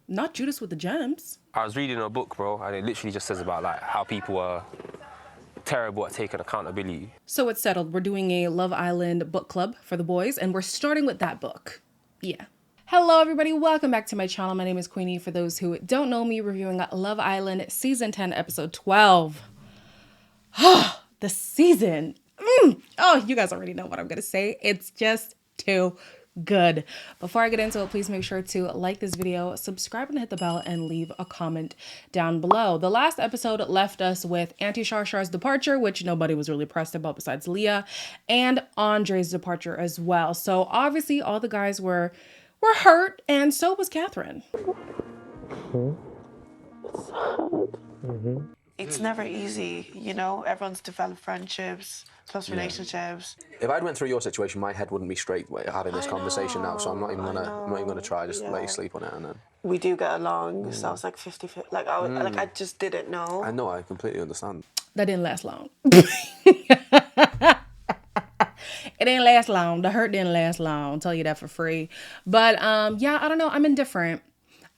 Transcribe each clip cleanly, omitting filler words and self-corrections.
Not Judas with the gems. I was reading a book, bro, and it literally just says about like how people are terrible at taking accountability. So it's settled. We're doing a Love Island book club for the boys, and we're starting with that book. Yeah. Hello, everybody. Welcome back to my channel. My name is Queenie. For those who don't know me, reviewing Love Island Season 10, Episode 12. The season. Oh, you guys already know what I'm going to say. It's just too good. Before I get into it, please make sure to like this video, subscribe and hit the bell, and leave a comment down below. The last episode left us with Auntie Shar's departure, which nobody was really pressed about besides Leah, and Andre's departure as well. So obviously all the guys were hurt, and so was Catherine. It's sad. It's never easy, you know? Everyone's developed friendships, close relationships. If I'd went through your situation, my head wouldn't be straight having this conversation now, so I'm not even gonna try. Just let you sleep on it, and then we do get along. So I was like 50-50. Like I just didn't know. I know. I completely understand. That didn't last long. It didn't last long. The hurt didn't last long. I'll tell you that for free. But yeah, I don't know. I'm indifferent.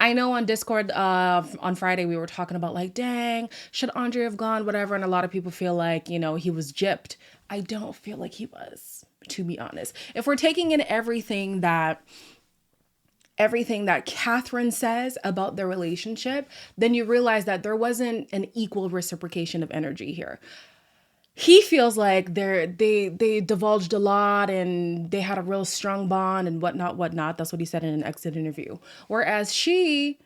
I know on Discord on Friday we were talking about like, dang, should Andre have gone, whatever. And a lot of people feel like, you know, he was gypped. I don't feel like he was, to be honest. If we're taking in everything that Catherine says about their relationship, then you realize that there wasn't an equal reciprocation of energy here. He feels like they divulged a lot and they had a real strong bond and whatnot. That's what he said in an exit interview. Whereas she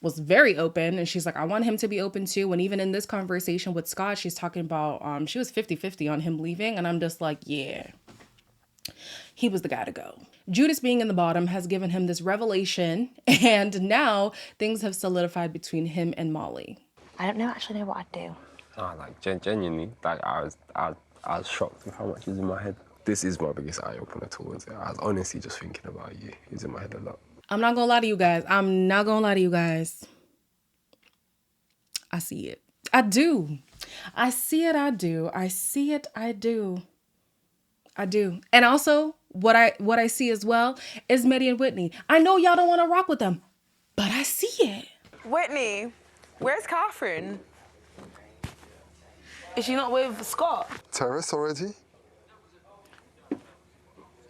was very open and she's like, I want him to be open too. And even in this conversation with Scott, she's talking about, she was 50-50 on him leaving. And I'm just like, yeah, he was the guy to go. Judas being in the bottom has given him this revelation. And now things have solidified between him and Molly. I don't actually know what I'd do. Like genuinely, like I was shocked with how much is in my head. This is my biggest eye opener towards it. I was honestly just thinking about you. It's in my head a lot. I'm not gonna lie to you guys. I see it. I do. I see it. I do. I see it. I do. I do. And also, what I see as well is Meddi and Whitney. I know y'all don't want to rock with them, but I see it. Whitney, where's Catherine? Is she not with Scott? Terrace already? You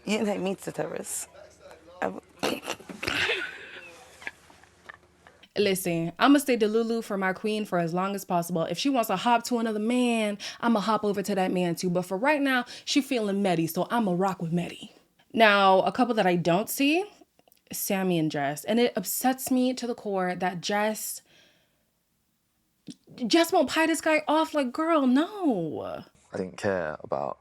didn't take me to the terrace. Listen, I'm going to stay Delulu for my queen for as long as possible. If she wants to hop to another man, I'm going to hop over to that man too. But for right now, she feeling Meddi, so I'm going to rock with Meddi. Now, a couple that I don't see, Sammy and Jess. And it upsets me to the core that Jess won't pie this guy off. Like, girl, no. I didn't care about,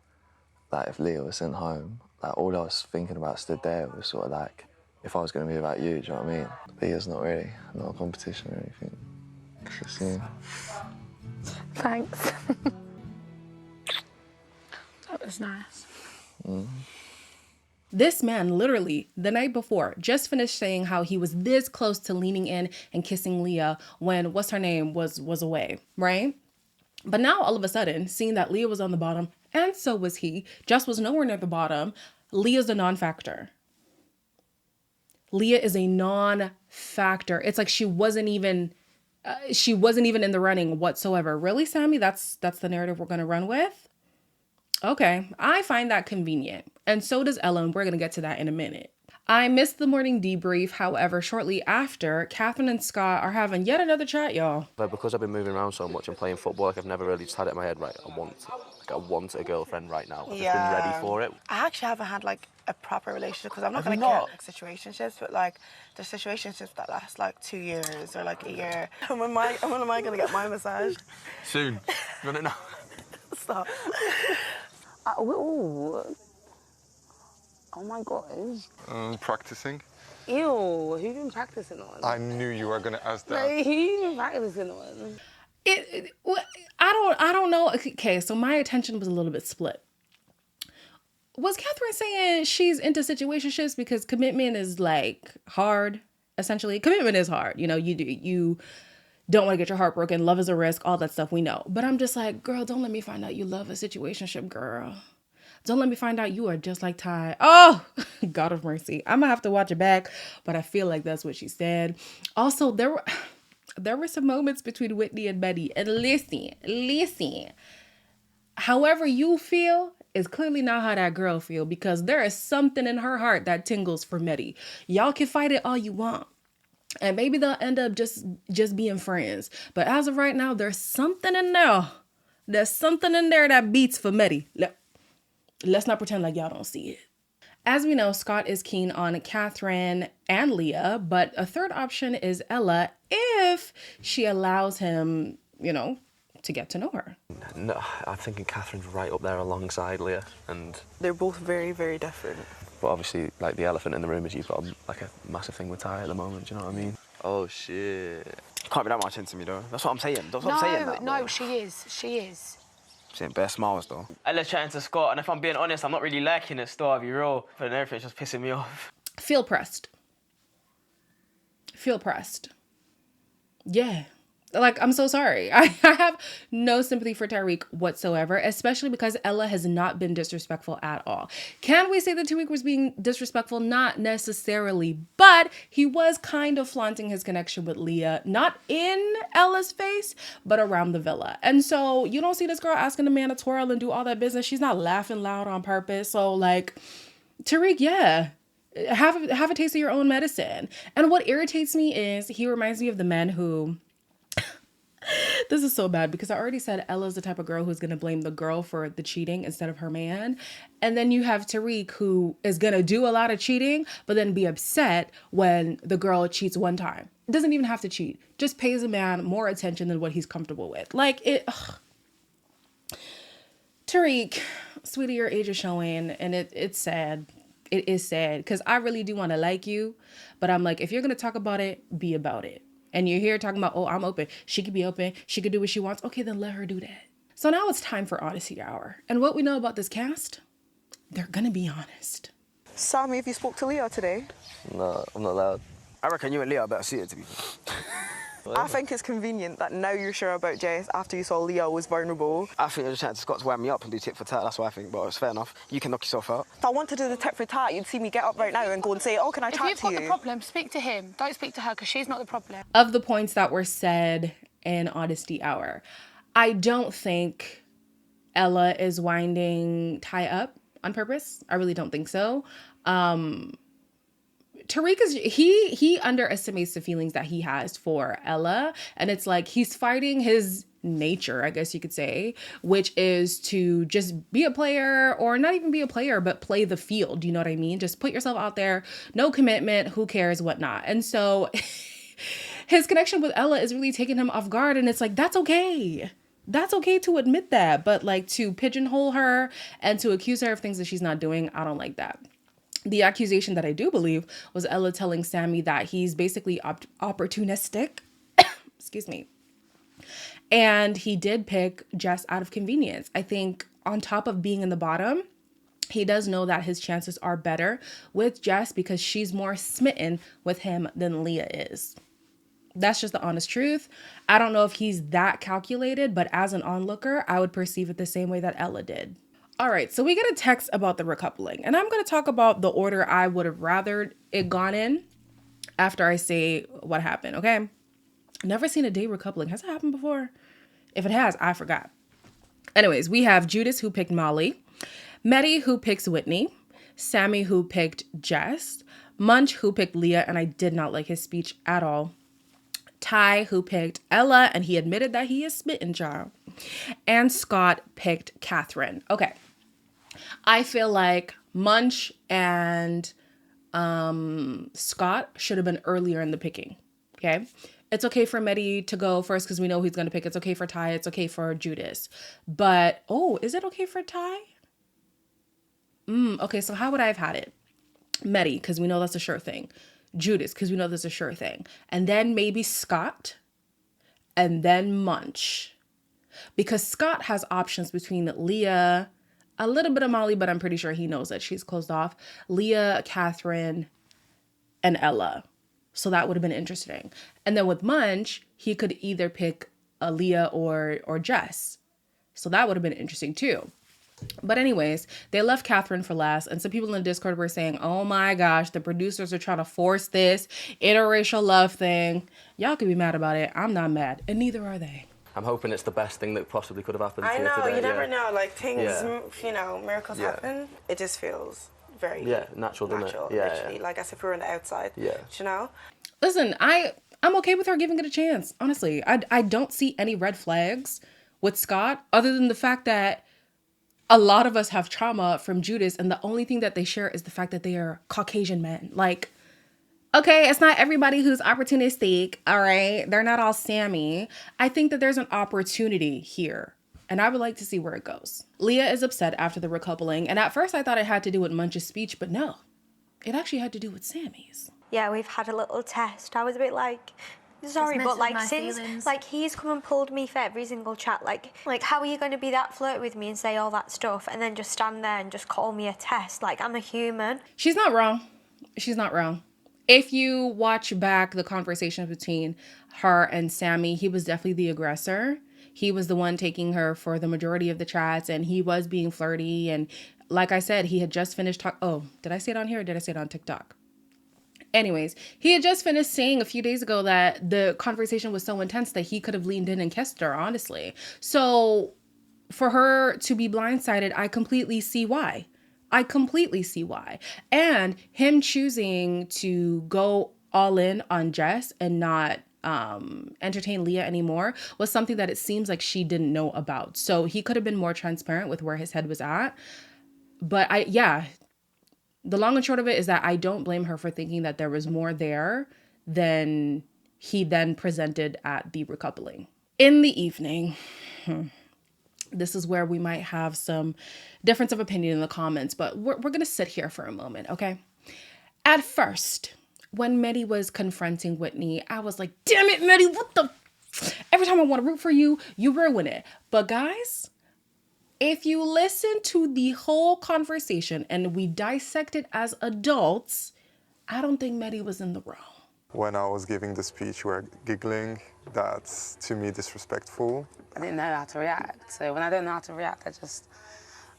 like, if Leah was sent home. Like, all I was thinking about stood there was sort of like, if I was going to be about you, do you know what I mean? Leah's not a competition or anything. It's just, yeah. Thanks. That was nice. This man literally the night before just finished saying how he was this close to leaning in and kissing Leah when what's her name was away, right? But now all of a sudden, seeing that Leah was on the bottom and so was he, Jess was nowhere near the bottom, Leah's a non-factor. Leah is a non-factor. It's like she wasn't even in the running whatsoever. Really, Sammy? That's the narrative we're gonna run with? Okay, I find that convenient. And so does Ellen. We're going to get to that in a minute. I missed the morning debrief. However, shortly after, Catherine and Scott are having yet another chat, y'all. But because I've been moving around so much and playing football, like I've never really just had it in my head, right, I want a girlfriend right now. I've just been ready for it. I actually haven't had like a proper relationship because I'm not going to count like situationships, but like there's situationships that last like 2 years or like a year. When am I going to get my massage? Soon. You want it now? Stop. Ooh. Oh my gosh. Practicing. Ew, who you been practicing on? I knew you were going to ask that. Like, who you been practicing on? I don't know. Okay, so my attention was a little bit split. Was Catherine saying she's into situationships because commitment is like hard, essentially? Commitment is hard. You know, you don't want to get your heart broken. Love is a risk, all that stuff we know. But I'm just like, girl, don't let me find out you love a situationship, girl. Don't let me find out you are just like Ty. Oh, God of mercy. I'm gonna have to watch it back, but I feel like that's what she said. Also, there were some moments between Whitney and Meddi. And listen. However you feel is clearly not how that girl feel, because there is something in her heart that tingles for Meddi. Y'all can fight it all you want. And maybe they'll end up just being friends. But as of right now, there's something in there. There's something in there that beats for Meddi. Let's not pretend like y'all don't see it. As we know, Scott is keen on Catherine and Leah, but a third option is Ella if she allows him, to get to know her. No, I'm thinking Catherine's right up there alongside Leah, and They're both very, very different. but obviously, like, the elephant in the room is you've got like a massive thing with Ty at the moment. Do you know what I mean? Oh shit! Can't be that much into me though. That's what I'm saying. That's what I'm saying. No, she is. She is. Saying bare smiles though. Ella's chatting to Scott, and if I'm being honest, I'm not really liking it still, I'll be real. But everything's just pissing me off. Feel pressed. Yeah. Like, I'm so sorry. I have no sympathy for Tariq whatsoever, especially because Ella has not been disrespectful at all. Can we say that Tariq was being disrespectful? Not necessarily, but he was kind of flaunting his connection with Leah, not in Ella's face, but around the villa. And so you don't see this girl asking the man to twirl and do all that business. She's not laughing loud on purpose. So, like, Tariq, yeah. Have a taste of your own medicine. And what irritates me is he reminds me of the men who... This is so bad because I already said Ella's the type of girl who's going to blame the girl for the cheating instead of her man. And then you have Tariq, who is going to do a lot of cheating, but then be upset when the girl cheats one time. Doesn't even have to cheat. Just pays a man more attention than what he's comfortable with. Like, Tariq, sweetie, your age is showing, and it's sad. It is sad because I really do want to like you, but I'm like, if you're going to talk about it, be about it. And you're here talking about, oh, I'm open. She could be open. She could do what she wants. Okay, then let her do that. So now it's time for Honesty Hour. And what we know about this cast, they're going to be honest. Sammy, have you spoke to Leah today? No, I'm not allowed. I reckon you and Leah are better suited to be fair. I think it's convenient that now you're sure about Jess after you saw Leah was vulnerable. I think you're just trying to Scott to wham me up and do tit for tat. That's what I think, but it's fair enough. You can knock yourself out. If I wanted to do the tit for tat, you'd see me get up right now and go and say, oh, can I If chat you've to got you? the problem, speak to him. Don't speak to her because she's not the problem. Of the points that were said in Honesty Hour, I don't think Ella is winding Ty up on purpose. I really don't think so. Tariq he underestimates the feelings that he has for Ella, and it's like he's fighting his nature, I guess you could say, which is to just be a player, or not even be a player, but play the field. You know what I mean? Just put yourself out there, no commitment, who cares, whatnot. And so his connection with Ella is really taking him off guard, and it's like, that's okay. That's okay to admit that, but like to pigeonhole her and to accuse her of things that she's not doing, I don't like that. The accusation that I do believe was Ella telling Sammy that he's basically opportunistic. Excuse me. And he did pick Jess out of convenience. I think on top of being in the bottom, he does know that his chances are better with Jess because she's more smitten with him than Leah is. That's just the honest truth. I don't know if he's that calculated, but as an onlooker, I would perceive it the same way that Ella did. All right, so we get a text about the recoupling, and I'm going to talk about the order I would have rather it gone in after I say what happened, okay? Never seen a day recoupling. Has it happened before? If it has, I forgot. Anyways, we have Judas, who picked Molly, Meddi, who picks Whitney, Sammy, who picked Jess, Munch, who picked Leah, and I did not like his speech at all, Ty, who picked Ella, and he admitted that he is smitten, child, and Scott picked Catherine. Okay. I feel like Munch and Scott should have been earlier in the picking, okay? It's okay for Meddi to go first because we know who he's going to pick. It's okay for Ty. It's okay for Judas. But, oh, is it okay for Ty? Okay, so how would I have had it? Meddi, because we know that's a sure thing. Judas, because we know that's a sure thing. And then maybe Scott, and then Munch. Because Scott has options between Leah, a little bit of Molly, but I'm pretty sure he knows that she's closed off, Leah, Catherine, and Ella. So that would have been interesting. And then with Munch, he could either pick Leah or Jess. So that would have been interesting too. But anyways, they left Catherine for last, and some people in the Discord were saying, oh my gosh, the producers are trying to force this interracial love thing. Y'all could be mad about it. I'm not mad, and neither are they. I'm hoping it's the best thing that possibly could have happened I to know, you today. you never know, like things, Yeah. you know, miracles happen. It just feels very natural, doesn't it? literally. Like as if we were on the outside, you know? Listen, I'm okay with her giving it a chance, honestly. I don't see any red flags with Scott, other than the fact that a lot of us have trauma from Judas, and the only thing that they share is the fact that they are Caucasian men. Like, okay, it's not everybody who's opportunistic, all right? They're not all Sammy. I think that there's an opportunity here, and I would like to see where it goes. Leah is upset after the recoupling, and at first I thought it had to do with Munch's speech, but no. It actually had to do with Sammy's. Yeah, we've had a little test. I was a bit like, sorry, but like since like he's come and pulled me for every single chat, like how are you going to be that flirty with me and say all that stuff and then just stand there and just call me a test? Like, I'm a human. She's not wrong. She's not wrong. If you watch back the conversation between her and Sammy, he was definitely the aggressor. He was the one taking her for the majority of the chats, and he was being flirty. And like I said, he had just finished oh, did I say it on here or did I say it on TikTok? Anyways, he had just finished saying a few days ago that the conversation was so intense that he could have leaned in and kissed her, honestly. So for her to be blindsided, I completely see why. I completely see why. And him choosing to go all in on Jess and not entertain Leah anymore was something that it seems like she didn't know about. So he could have been more transparent with where his head was at. But the long and short of it is that I don't blame her for thinking that there was more there than he then presented at the recoupling. In the evening, this is where we might have some difference of opinion in the comments, but we're going to sit here for a moment, okay? At first, when Meddi was confronting Whitney, I was like, damn it, Meddi, what the... Every time I want to root for you, you ruin it. But guys... if you listen to the whole conversation and we dissect it as adults, I don't think Meddi was in the wrong. When I was giving the speech, we were giggling. That's, to me, disrespectful. I didn't know how to react. So when I don't know how to react,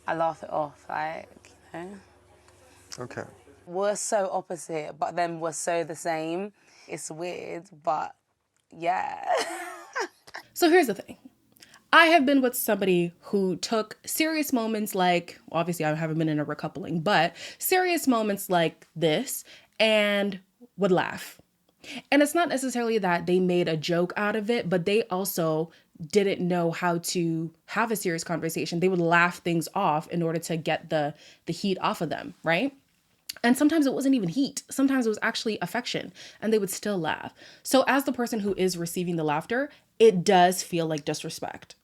I laugh it off, like, you know? Okay. We're so opposite, but then we're so the same. It's weird, but yeah. So here's the thing. I have been with somebody who took serious moments like, obviously I haven't been in a recoupling, but serious moments like this and would laugh. And it's not necessarily that they made a joke out of it, but they also didn't know how to have a serious conversation. They would laugh things off in order to get the heat off of them, right? And sometimes it wasn't even heat. Sometimes it was actually affection, and they would still laugh. So as the person who is receiving the laughter, it does feel like disrespect.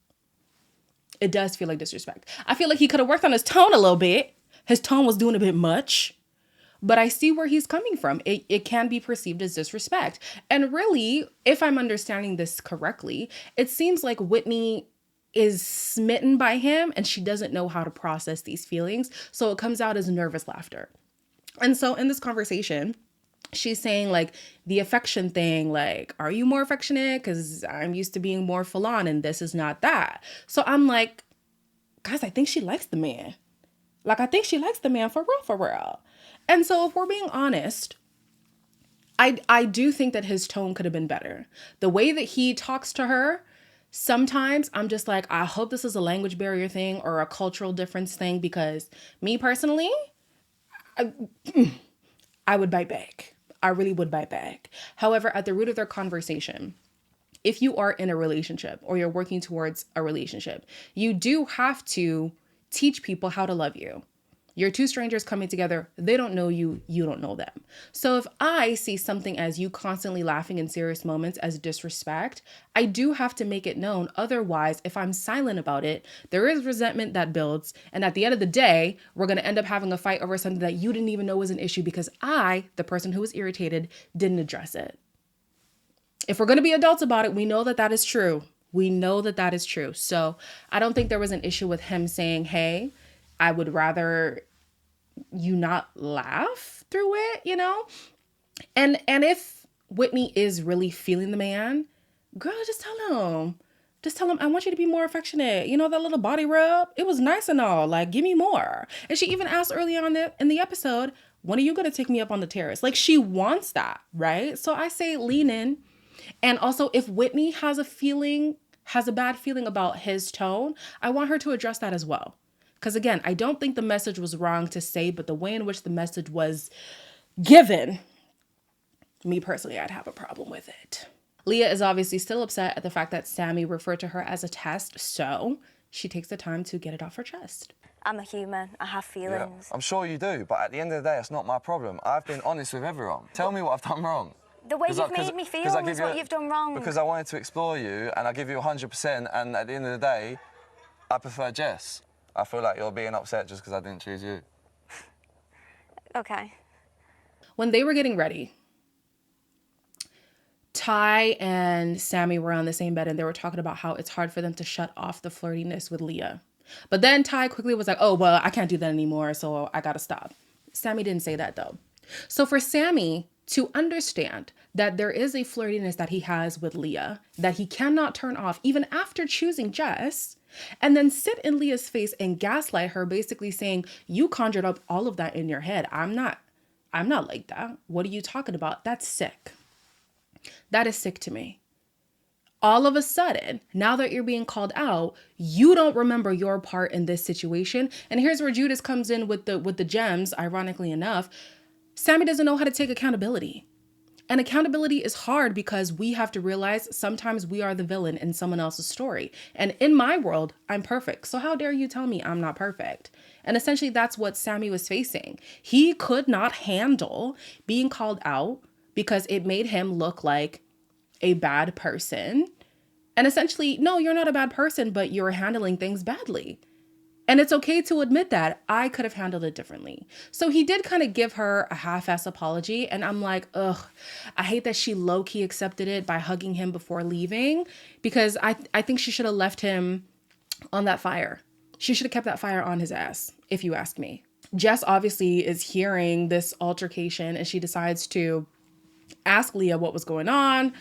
It does feel like disrespect. I feel like he could have worked on his tone a little bit. His tone was doing a bit much. But I see where he's coming from. It can be perceived as disrespect. And really, if I'm understanding this correctly, it seems like Whitney is smitten by him and she doesn't know how to process these feelings. So it comes out as nervous laughter. And so in this conversation, she's saying like the affection thing, like, are you more affectionate? Because I'm used to being more full on and this is not that. So I'm like, guys, I think she likes the man. Like, I think she likes the man for real, for real. And so if we're being honest, I do think that his tone could have been better. The way that he talks to her, sometimes I'm just like, I hope this is a language barrier thing or a cultural difference thing, because me personally, I would bite back. I really would bite back. However, at the root of their conversation, if you are in a relationship or you're working towards a relationship, you do have to teach people how to love you. You're two strangers coming together. They don't know you. You don't know them. So if I see something as you constantly laughing in serious moments as disrespect, I do have to make it known. Otherwise, if I'm silent about it, there is resentment that builds. And at the end of the day, we're going to end up having a fight over something that you didn't even know was an issue because I, the person who was irritated, didn't address it. If we're going to be adults about it, we know that that is true. We know that that is true. So I don't think there was an issue with him saying, hey, I would rather you not laugh through it, you know? And if Whitney is really feeling the man, girl, just tell him. Just tell him, I want you to be more affectionate. You know, that little body rub, it was nice and all. Like, give me more. And she even asked early on in the episode, when are you going to take me up on the terrace? Like, she wants that, right? So I say lean in. And also, if Whitney has a bad feeling about his tone, I want her to address that as well. Because again, I don't think the message was wrong to say, but the way in which the message was given, me personally, I'd have a problem with it. Leah is obviously still upset at the fact that Sammy referred to her as a test, so she takes the time to get it off her chest. I'm a human. I have feelings. Yeah, I'm sure you do, but at the end of the day, it's not my problem. I've been honest with everyone. Tell me what I've done wrong. The way you've made me feel is what you've done wrong. Because I wanted to explore you, and I give you 100%, and at the end of the day, I prefer Jess. I feel like you're being upset just because I didn't choose you. Okay. When they were getting ready, Ty and Sammy were on the same bed, and they were talking about how it's hard for them to shut off the flirtiness with Leah. But then Ty quickly was like, oh, well, I can't do that anymore, so I gotta stop. Sammy didn't say that, though. So for Sammy to understand that there is a flirtiness that he has with Leah that he cannot turn off even after choosing Jess, and then sit in Leah's face and gaslight her, basically saying, you conjured up all of that in your head. I'm not like that. What are you talking about? That's sick. That is sick to me. All of a sudden, now that you're being called out, you don't remember your part in this situation. And here's where Judas comes in with the gems, ironically enough. Sammy doesn't know how to take accountability. And accountability is hard because we have to realize sometimes we are the villain in someone else's story. And in my world, I'm perfect. So how dare you tell me I'm not perfect? And essentially that's what Sammy was facing. He could not handle being called out because it made him look like a bad person. And essentially, no, you're not a bad person, but you're handling things badly. And it's okay to admit that. I could have handled it differently. So he did kind of give her a half-ass apology. And I'm like, ugh, I hate that she low-key accepted it by hugging him before leaving, because I think she should have left him on that fire. She should have kept that fire on his ass, if you ask me. Jess obviously is hearing this altercation and she decides to ask Leah what was going on.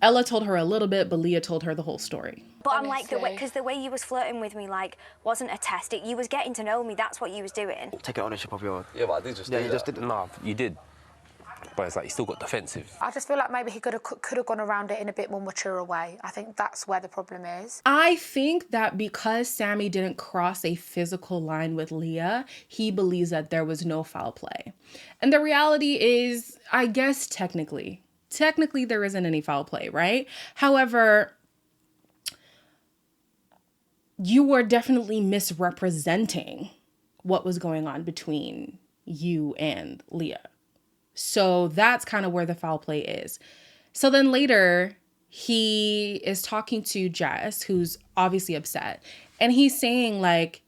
Ella told her a little bit, but Leah told her the whole story. But I'm like, because the way you was flirting with me, like, wasn't a test. You was getting to know me. That's what you was doing. Take ownership of your... Yeah, but I did just you just didn't. No, you did. But it's like you still got defensive. I just feel like maybe he could have gone around it in a bit more mature way. I think that's where the problem is. I think that because Sammy didn't cross a physical line with Leah, he believes that there was no foul play. And the reality is, I guess technically there isn't any foul play, right? However, you were definitely misrepresenting what was going on between you and Leah. So that's kind of where the foul play is. So then later, he is talking to Jess, who's obviously upset. And he's saying, like,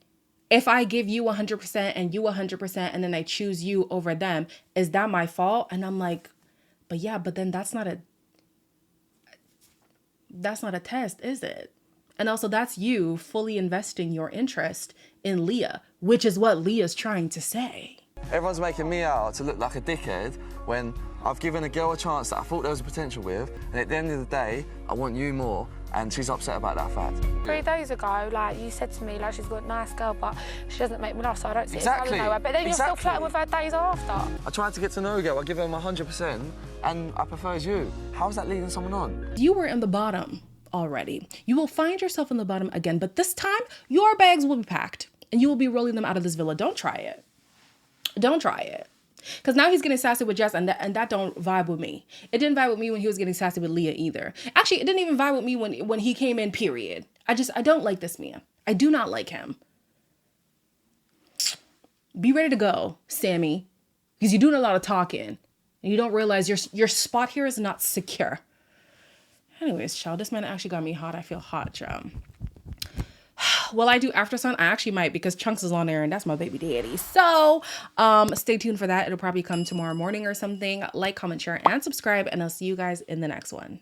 if I give you 100% and you 100% and then I choose you over them, is that my fault? And I'm like, but yeah, but then that's not a test, is it? And also that's you fully investing your interest in Leah, which is what Leah's trying to say. Everyone's making me out to look like a dickhead when I've given a girl a chance that I thought there was a potential with, and at the end of the day, I want you more, and she's upset about that fact. 3 days ago, like, you said to me, like, she's a nice girl, but she doesn't make me laugh, so I don't see Exactly. it going nowhere. But then you're still flirting with her days after. I tried to get to know a girl, I give her my 100%, and I prefer you. How is that leading someone on? You were in the bottom already. You will find yourself in the bottom again, but this time, your bags will be packed, and you will be rolling them out of this villa. Don't try it. Don't try it. Because now he's getting sassy with Jess, and that don't vibe with me. It didn't vibe with me when he was getting sassy with Leah either. Actually, it didn't even vibe with me when he came in, period. I don't like this man. I do not like him. Be ready to go, Sammy, because you're doing a lot of talking, and you don't realize your spot here is not secure. Anyways, child, this man actually got me hot. I feel hot, child. Will I do After Sun? I actually might, because Chunks is on there and that's my baby daddy. So stay tuned for that. It'll probably come tomorrow morning or something. Like, comment, share, and subscribe, and I'll see you guys in the next one.